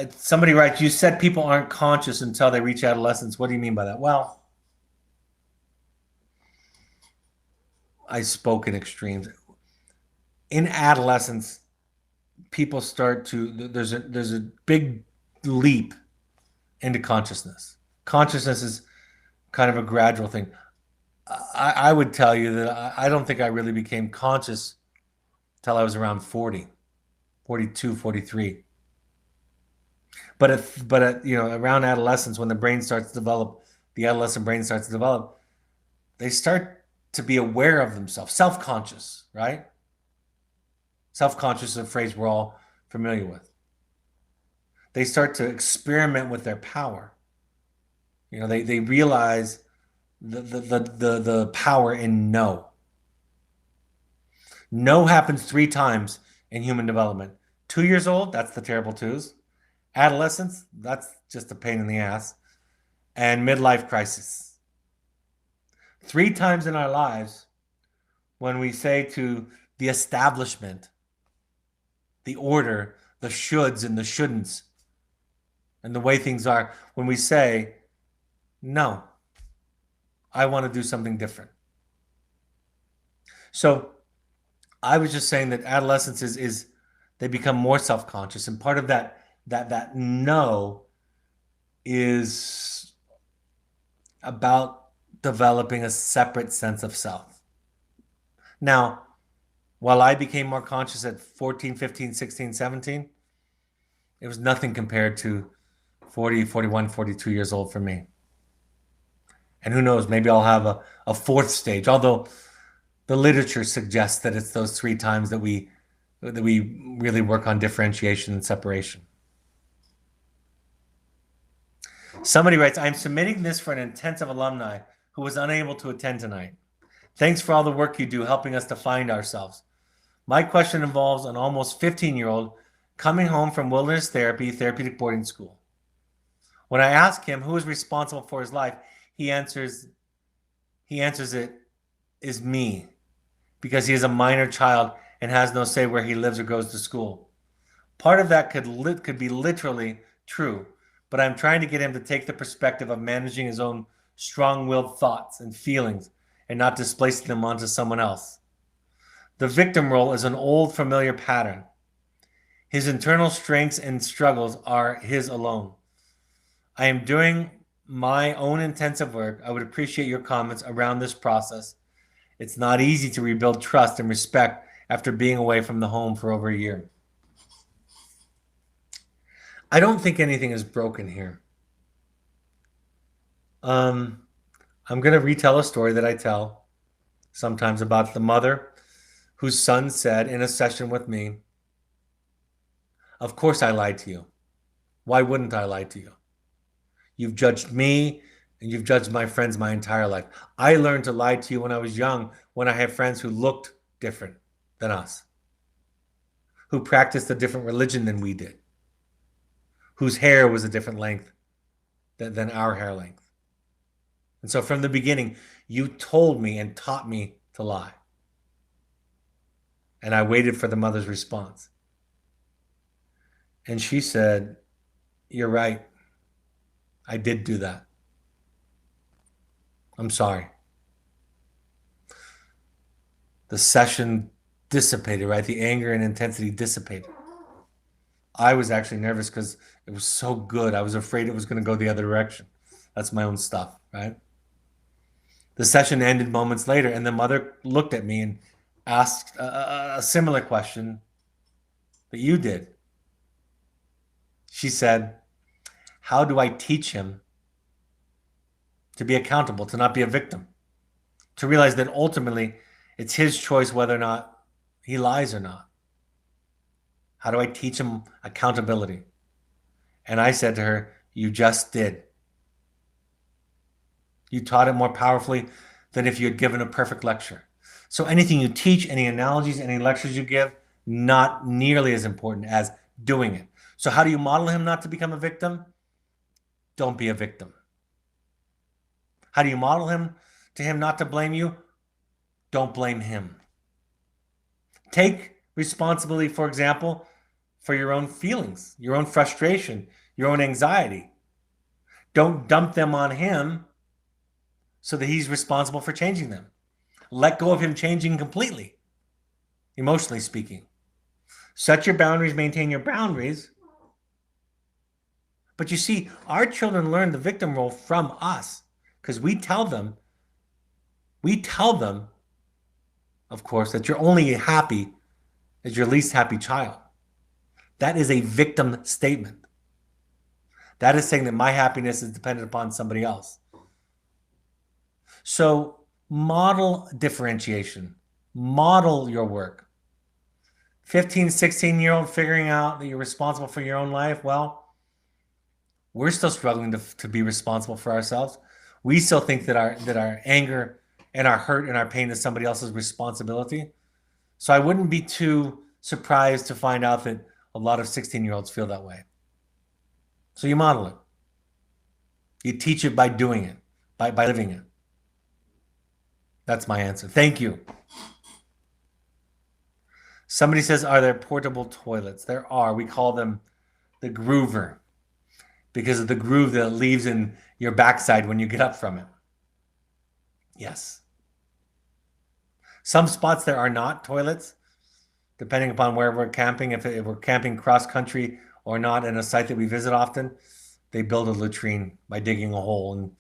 Somebody writes, you said people aren't conscious until they reach adolescence. What do you mean by that? Well, I spoke in extremes. In adolescence, people start to, there's a big leap into consciousness. Consciousness is kind of a gradual thing. I would tell you that I don't think I really became conscious till I was around 40, 42, 43. But around adolescence, when the brain starts to develop, the adolescent brain starts to develop, they start to be aware of themselves, self-conscious, right? Self-conscious is a phrase we're all familiar with. They start to experiment with their power. They realize the power in no. No happens 3 times in human development. 2 years old, that's the terrible twos. Adolescence, that's just a pain in the ass. And midlife crisis. 3 times in our lives, when we say to the establishment, the order, the shoulds and the shouldn'ts, and the way things are, when we say, no, I want to do something different. So I was just saying that adolescence is they become more self-conscious, and part of that no is about developing a separate sense of self. Now, while I became more conscious at 14, 15, 16, 17, it was nothing compared to 40, 41, 42 years old for me. And who knows, maybe I'll have a 4th stage, although the literature suggests that it's those 3 times that we really work on differentiation and separation. Somebody writes, I'm submitting this for an intensive alumni who was unable to attend tonight. Thanks for all the work you do helping us to find ourselves. My question involves an almost 15-year-old coming home from wilderness therapeutic boarding school. When I ask him who is responsible for his life, he answers it is me, because he is a minor child and has no say where he lives or goes to school. Part of that could be literally true, but I'm trying to get him to take the perspective of managing his own strong-willed thoughts and feelings and not displacing them onto someone else. The victim role is an old familiar pattern. His internal strengths and struggles are his alone. I am doing my own intensive work. I would appreciate your comments around this process. It's not easy to rebuild trust and respect after being away from the home for over a year. I don't think anything is broken here. I'm going to retell a story that I tell sometimes about the mother whose son said in a session with me, of course I lied to you. Why wouldn't I lie to you? You've judged me and you've judged my friends my entire life. I learned to lie to you when I was young, when I had friends who looked different than us. who practiced a different religion than we did, whose hair was a different length than our hair length. And so from the beginning, you told me and taught me to lie. And I waited for the mother's response. And she said, "You're right. I did do that. I'm sorry." The session dissipated, right? The anger and intensity dissipated. I was actually nervous because it was so good. I was afraid it was going to go the other direction. That's my own stuff, right? The session ended moments later, and the mother looked at me and asked a similar question that you did. She said, "How do I teach him to be accountable, to not be a victim, to realize that ultimately it's his choice whether or not he lies or not? How do I teach him accountability?" And I said to her, "You just did. You taught it more powerfully than if you had given a perfect lecture." So anything you teach, any analogies, any lectures you give, not nearly as important as doing it. So how do you model him not to become a victim? Don't be a victim. How do you model him not to blame you? Don't blame him. Take responsibility, for example, for your own feelings, your own frustration, your own anxiety. Don't dump them on him so that he's responsible for changing them. Let go of him changing completely, emotionally speaking. Set your boundaries, maintain your boundaries. But you see, our children learn the victim role from us because we tell them, of course, that you're only happy as your least happy child. That is a victim statement. That is saying that my happiness is dependent upon somebody else. So model differentiation. Model your work. 15, 16-year-old figuring out that you're responsible for your own life. Well, we're still struggling to be responsible for ourselves. We still think that our anger and our hurt and our pain is somebody else's responsibility. So I wouldn't be too surprised to find out that a lot of 16-year-olds feel that way. So you model it. You teach it by doing it, by living it. That's my answer. Thank you. Somebody says, are there portable toilets? There are. We call them the groover because of the groove that it leaves in your backside when you get up from it. Yes. Some spots there are not toilets, depending upon where we're camping. If we're camping cross country or not in a site that we visit often, they build a latrine by digging a hole and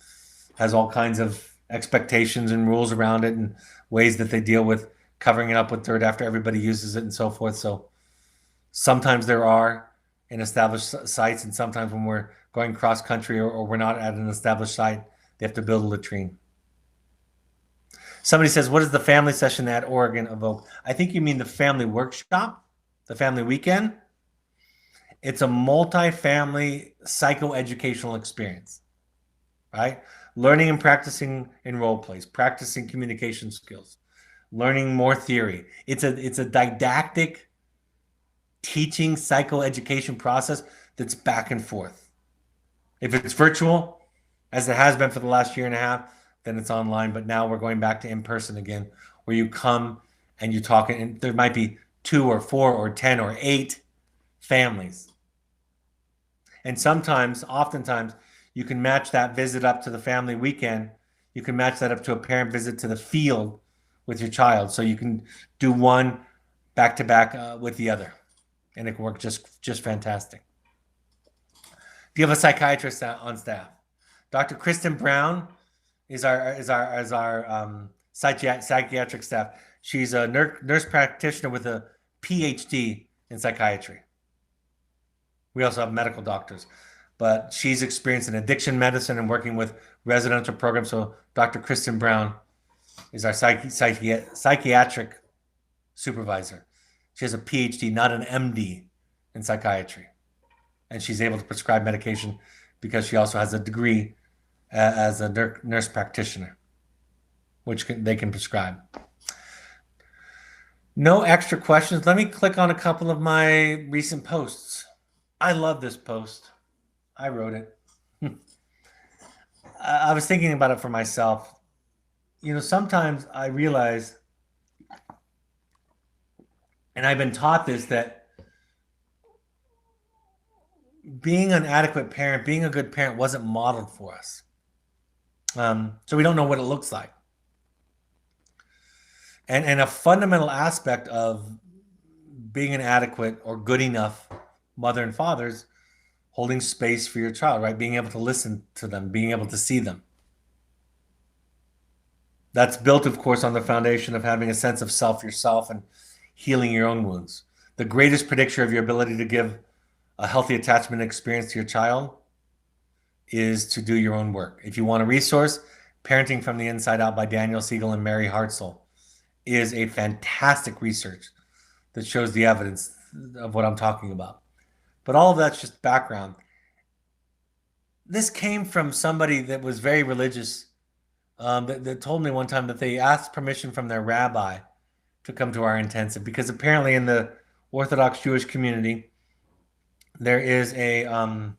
has all kinds of expectations and rules around it and ways that they deal with covering it up with dirt after everybody uses it and so forth. So sometimes there are in established sites, and sometimes when we're going cross country or we're not at an established site, they have to build a latrine. Somebody says, what is the family session at Oregon Evoke? I think you mean the family workshop, the family weekend. It's a multi-family psychoeducational experience, right? Learning and practicing in role plays, practicing communication skills, learning more theory. It's a didactic teaching psychoeducation process that's back and forth. If it's virtual, as it has been for the last year and a half, then it's online. But now we're going back to in-person again, where you come and you talk, and there might be 2 or 4 or 10 or 8 families. And oftentimes, you can match that visit up to the family weekend. You can match that up to a parent visit to the field with your child. So you can do one back to back with the other, and it can work just fantastic. Do you have a psychiatrist on staff? Dr. Kristen Brown is our psychiatric staff. She's a nurse practitioner with a PhD in psychiatry. We also have medical doctors, but she's experienced in addiction medicine and working with residential programs. So Dr. Kristen Brown is our psychiatric supervisor. She has a PhD, not an MD, in psychiatry. And she's able to prescribe medication because she also has a degree as a nurse practitioner, which they can prescribe. No extra questions. Let me click on a couple of my recent posts. I love this post. I wrote it. I was thinking about it for myself. Sometimes I realize, and I've been taught this, that being an adequate parent, being a good parent wasn't modeled for us. So we don't know what it looks like. And a fundamental aspect of being an adequate or good enough mother and father is holding space for your child, right? Being able to listen to them, being able to see them. That's built, of course, on the foundation of having a sense of self yourself and healing your own wounds. The greatest predictor of your ability to give a healthy attachment experience to your child is to do your own work. If you want a resource, Parenting from the Inside Out by Daniel Siegel and Mary Hartzell is a fantastic research that shows the evidence of what I'm talking about. But all of that's just background. This came from somebody that was very religious, that told me one time that they asked permission from their rabbi to come to our intensive, because apparently in the Orthodox Jewish community, there is I don't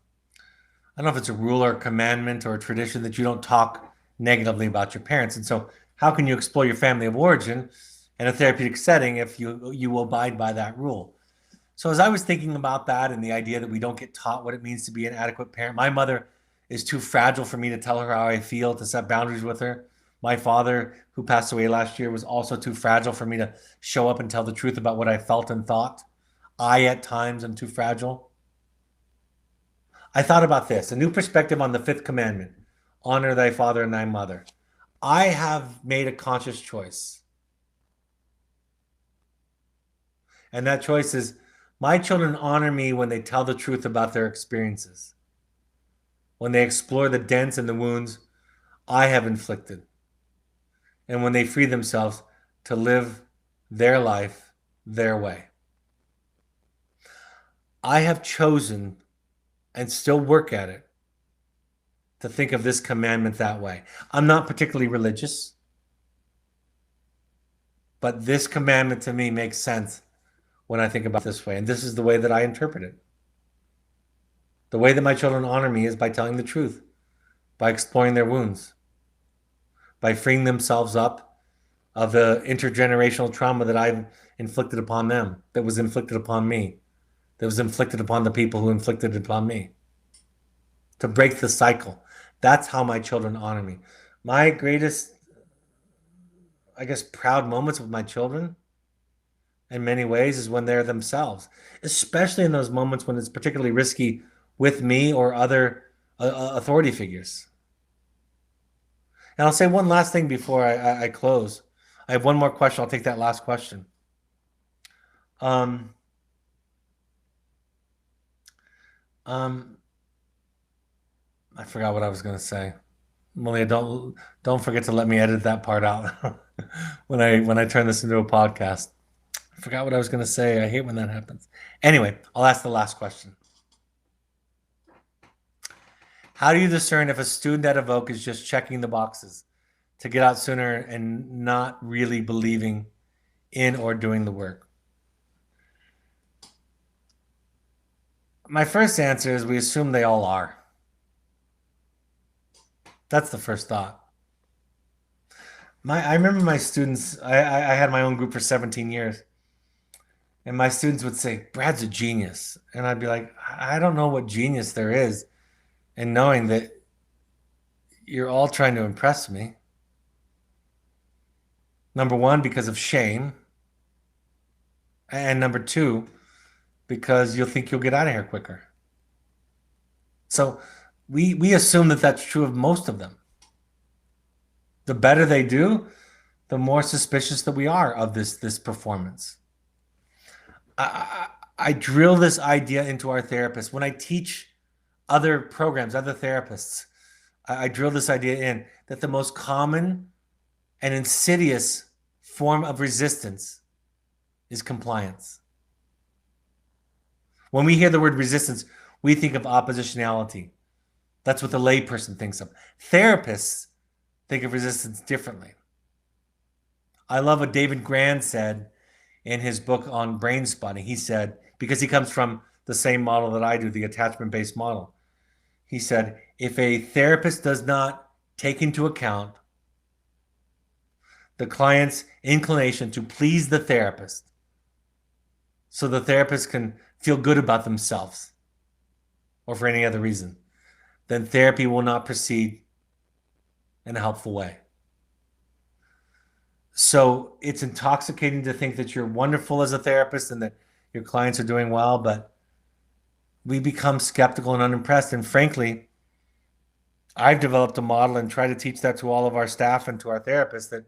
know if it's a rule or a commandment or a tradition that you don't talk negatively about your parents. And so how can you explore your family of origin in a therapeutic setting if you will abide by that rule? So as I was thinking about that and the idea that we don't get taught what it means to be an adequate parent, my mother is too fragile for me to tell her how I feel, to set boundaries with her. My father, who passed away last year, was also too fragile for me to show up and tell the truth about what I felt and thought. I, at times, am too fragile. I thought about this, a new perspective on the fifth commandment: honor thy father and thy mother. I have made a conscious choice. And that choice is, my children honor me when they tell the truth about their experiences, when they explore the dents and the wounds I have inflicted, and when they free themselves to live their life their way. I have chosen, and still work at it, to think of this commandment that way. I'm not particularly religious, but this commandment to me makes sense when I think about it this way. And this is the way that I interpret it. The way that my children honor me is by telling the truth, by exploring their wounds, by freeing themselves up of the intergenerational trauma that I've inflicted upon them, that was inflicted upon me, that was inflicted upon the people who inflicted it upon me. To break the cycle. That's how my children honor me. My greatest, I guess, proud moments with my children, in many ways, is when they're themselves, especially in those moments when it's particularly risky with me or other authority figures. And I'll say one last thing before I close. I have one more question. I'll take that last question. I forgot what I was going to say. Malia, don't forget to let me edit that part out when I turn this into a podcast. I forgot what I was going to say. I hate when that happens. Anyway, I'll ask the last question. How do you discern if a student at Evoke is just checking the boxes to get out sooner and not really believing in or doing the work? My first answer is we assume they all are. That's the first thought. I remember my students, I had my own group for 17 years. And my students would say, Brad's a genius. And I'd be like, I don't know what genius there is in knowing that you're all trying to impress me. Number one, because of shame. And number two, because you'll think you'll get out of here quicker. So we assume that that's true of most of them. The better they do, the more suspicious that we are of this performance. I drill this idea into our therapists. When I teach other programs, other therapists, I drill this idea in that the most common and insidious form of resistance is compliance. When we hear the word resistance, we think of oppositionality. That's what the layperson thinks of. Therapists think of resistance differently. I love what David Grand said. in his book on brain spotting. He said, because he comes from the same model that I do, the attachment-based model. He said, if a therapist does not take into account the client's inclination to please the therapist so the therapist can feel good about themselves or for any other reason, then therapy will not proceed in a helpful way. So it's intoxicating to think that you're wonderful as a therapist and that your clients are doing well, but we become skeptical and unimpressed. And frankly, I've developed a model and try to teach that to all of our staff and to our therapists that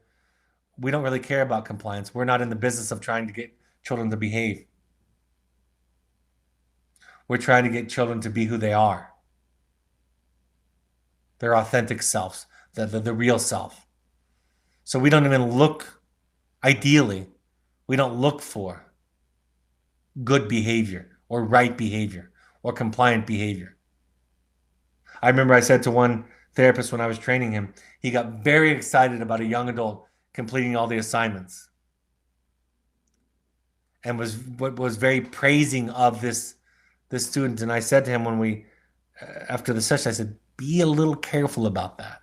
we don't really care about compliance. We're not in the business of trying to get children to behave. We're trying to get children to be who they are, their authentic selves, the real self. So we don't even look, ideally, we don't look for good behavior or right behavior or compliant behavior. I remember I said to one therapist when I was training him, he got very excited about a young adult completing all the assignments and was very praising of this student. And I said to him when we, after the session, I said, be a little careful about that.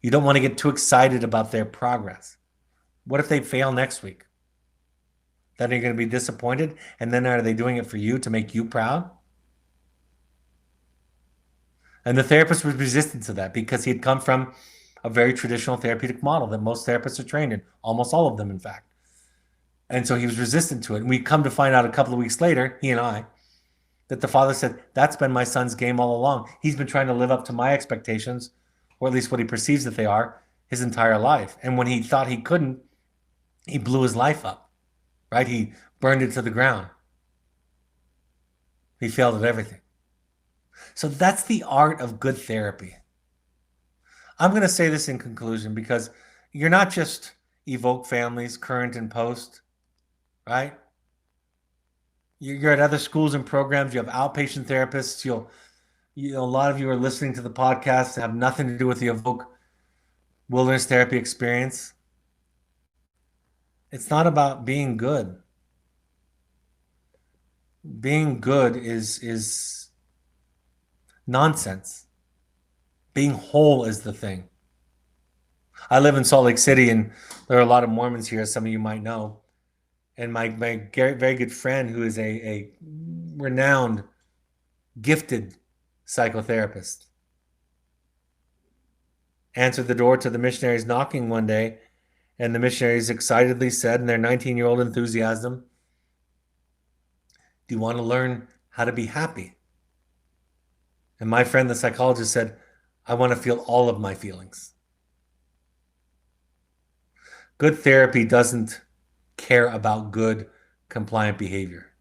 You don't want to get too excited about their progress. What if they fail next week? Then you're going to be disappointed. And then are they doing it for you to make you proud? And the therapist was resistant to that because he had come from a very traditional therapeutic model that most therapists are trained in, almost all of them, in fact. And so he was resistant to it. And we come to find out a couple of weeks later, he and I, that the father said, that's been my son's game all along. He's been trying to live up to my expectations, or at least what he perceives that they are, his entire life. And when he thought he couldn't, he blew his life up, right? He burned it to the ground. He failed at everything. So that's the art of good therapy. I'm going to say this in conclusion because you're not just Evoke families, current and post, right? You're at other schools and programs. You have outpatient therapists. A lot of you are listening to the podcast that have nothing to do with the Evoke wilderness therapy experience. It's not about being good. Being good is nonsense. Being whole is the thing. I live in Salt Lake City, and there are a lot of Mormons here, as some of you might know. And my very good friend, who is a renowned, gifted psychotherapist, answered the door to the missionaries knocking one day, and the missionaries excitedly said in their 19-year-old enthusiasm, do you want to learn how to be happy? And my friend, the psychologist, said, I want to feel all of my feelings. Good therapy doesn't care about good, compliant behavior.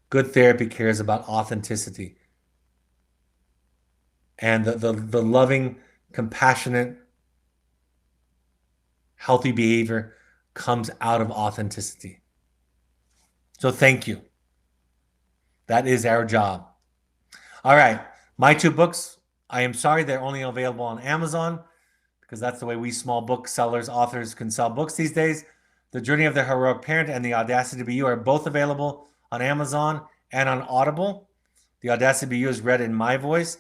Good therapy cares about authenticity. And the loving, compassionate, healthy behavior comes out of authenticity. So thank you. That is our job. All right. My 2 books, I am sorry they're only available on Amazon because that's the way we small book sellers, authors can sell books these days. The Journey of the Heroic Parent and The Audacity to Be You are both available on Amazon and on Audible. The Audacity to Be You is read in my voice.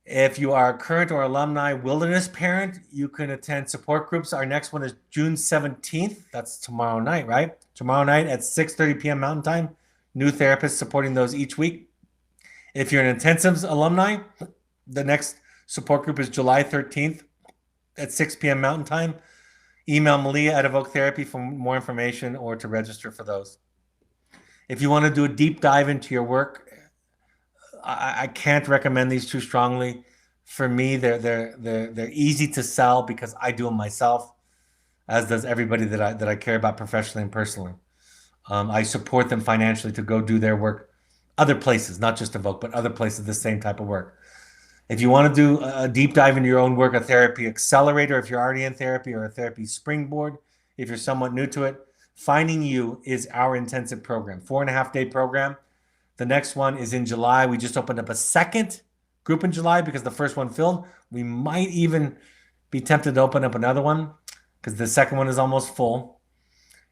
If you are a current or alumni wilderness parent, you can attend support groups. Our next one is June 17th. That's tomorrow night, right? Tomorrow night at 6:30 p.m. Mountain Time. New therapists supporting those each week. If you're an intensives alumni, the next support group is July 13th at 6 p.m. Mountain Time. Email Malia at Evoke Therapy for more information or to register for those. If you want to do a deep dive into your work, I can't recommend these too strongly. For me, they're easy to sell because I do them myself, as does everybody that I care about professionally and personally. I support them financially to go do their work other places, not just Evoke, but other places, the same type of work. If you want to do a deep dive into your own work, a therapy accelerator, if you're already in therapy, or a therapy springboard, if you're somewhat new to it, Finding You is our intensive program, 4.5-day program. The next one is in July. We just opened up a second group in July because the first one filled. We might even be tempted to open up another one because the second one is almost full.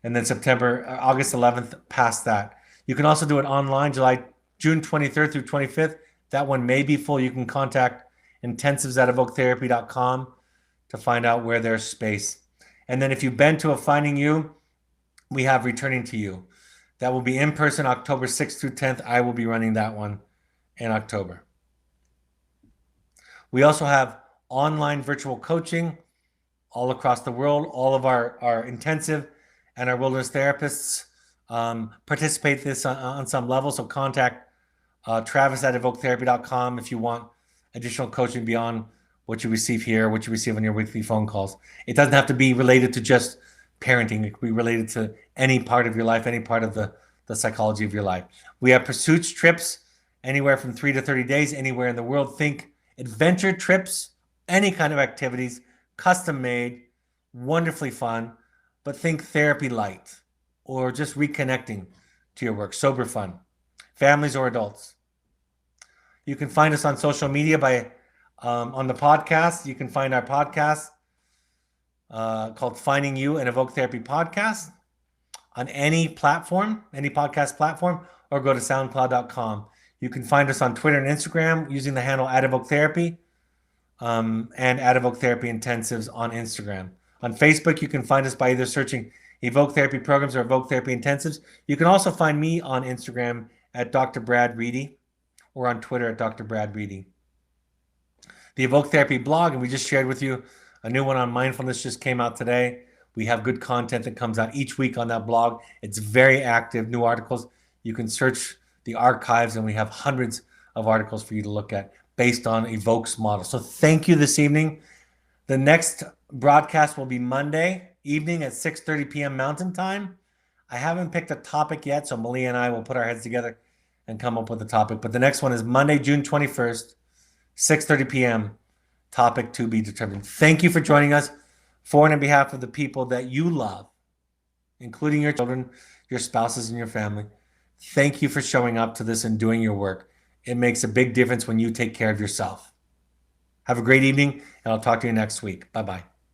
and then August 11th past that. You can also do it online, June 23rd through 25th. That one may be full. You can contact intensives@evoketherapy.com to find out where there's space. And then if you've been to a Finding You, we have Returning to You. That will be in person October 6th through 10th. I will be running that one in October. We also have online virtual coaching all across the world. All of our intensive and our wilderness therapists participate this on some level. So contact Travis@evoketherapy.com if you want additional coaching beyond what you receive here, what you receive on your weekly phone calls. It doesn't have to be related to just parenting. It could be related to any part of your life, any part of the psychology of your life. We have pursuits trips anywhere from 3 to 30 days, anywhere in the world. Think adventure trips, any kind of activities, custom made, wonderfully fun, but think therapy light or just reconnecting to your work, sober fun, families or adults. You can find us on social media on the podcast. You can find our podcast called Finding You and Evoke Therapy Podcast on any platform, any podcast platform, or go to soundcloud.com. You can find us on Twitter and Instagram using the handle @EvokeTherapy and @EvokeTherapy Intensives on Instagram. On Facebook, you can find us by either searching Evoke Therapy Programs or Evoke Therapy Intensives. You can also find me on Instagram at Dr. Brad Reedy or on Twitter at Dr. Brad Reedy. The Evoke Therapy blog, and we just shared with you a new one on mindfulness just came out today. We have good content that comes out each week on that blog. It's very active, new articles. You can search the archives, and we have hundreds of articles for you to look at based on Evoke's model. So thank you this evening. The next broadcast will be Monday evening at 6:30 p.m. Mountain Time. I haven't picked a topic yet, so Malia and I will put our heads together and come up with a topic. But the next one is Monday, June 21st, 6:30 p.m., topic to be determined. Thank you for joining us for and on behalf of the people that you love, including your children, your spouses, and your family. Thank you for showing up to this and doing your work. It makes a big difference when you take care of yourself. Have a great evening, and I'll talk to you next week. Bye-bye.